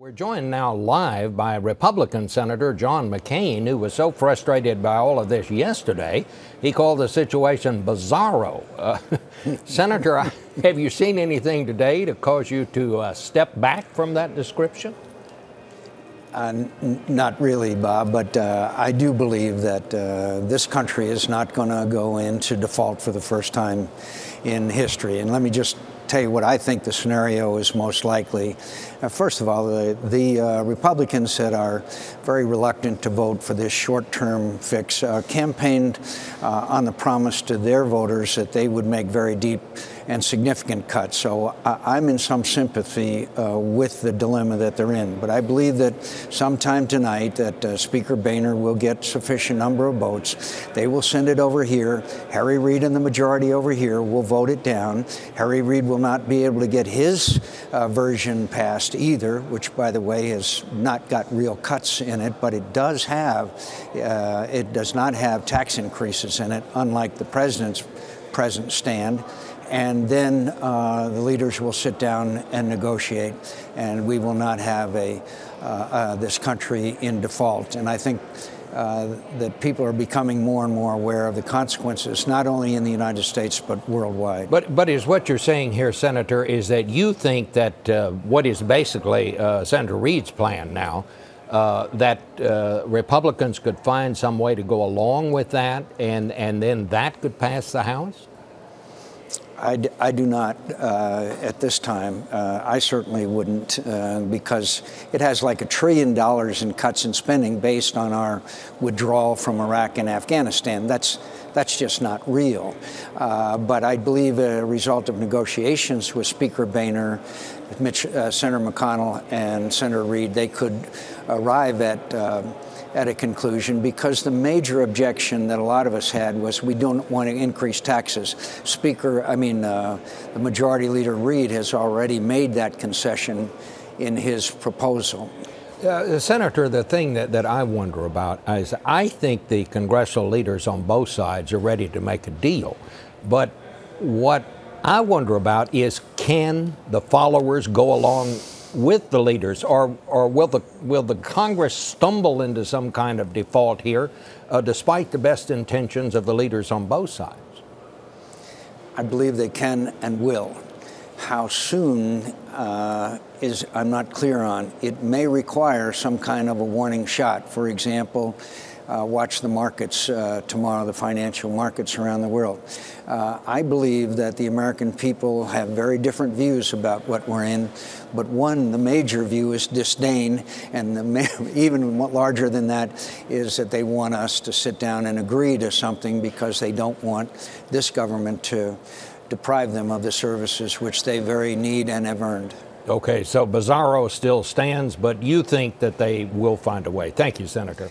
We're joined now live by Republican Senator John McCain, who was so frustrated by all of this yesterday, he called the situation bizzaro. Senator, have you seen anything today to cause you to step back from that description? Not really, Bob, but I do believe that this country is not going to go into default for the first time in history. And let me just tell you what I think the scenario is most likely. First of all, the Republicans that are very reluctant to vote for this short-term fix campaigned on the promise to their voters that they would make very deep and significant cuts. So I'm in some sympathy with the dilemma that they're in. But I believe that sometime tonight that Speaker Boehner will get sufficient number of votes. They will send it over here. Harry Reid and the majority over here will vote it down. Harry Reid will not be able to get his version passed either, which, by the way, has not got real cuts in it, but it does not have tax increases in it, unlike the president's present stand. And then the leaders will sit down and negotiate, and we will not have this country in default. And I think that people are becoming more and more aware of the consequences, not only in the United States, but worldwide. But is what you're saying here, Senator, is that you think that what is basically Senator Reid's plan now, that Republicans could find some way to go along with that, and then that could pass the House? I do not at this time. I certainly wouldn't because it has like $1 trillion in cuts in spending based on our withdrawal from Iraq and Afghanistan. That's just not real. But I believe a result of negotiations with Speaker Boehner, Senator McConnell, and Senator Reid, they could arrive at a conclusion, because the major objection that a lot of us had was we don't want to increase taxes. The Majority Leader Reid has already made that concession in his proposal. Senator, the thing that I wonder about is I think the congressional leaders on both sides are ready to make a deal. But what I wonder about is, can the followers go along with the leaders, or will the Congress stumble into some kind of default here, despite the best intentions of the leaders on both sides? I believe they can and will. How soon I'm not clear on. It may require some kind of a warning shot. For example, watch the markets tomorrow, the financial markets around the world. I believe that the American people have very different views about what we're in, but the major view is disdain, and even larger than that is that they want us to sit down and agree to something because they don't want this government to deprive them of the services which they very need and have earned. Okay, so bizzaro still stands, but you think that they will find a way. Thank you, Senator.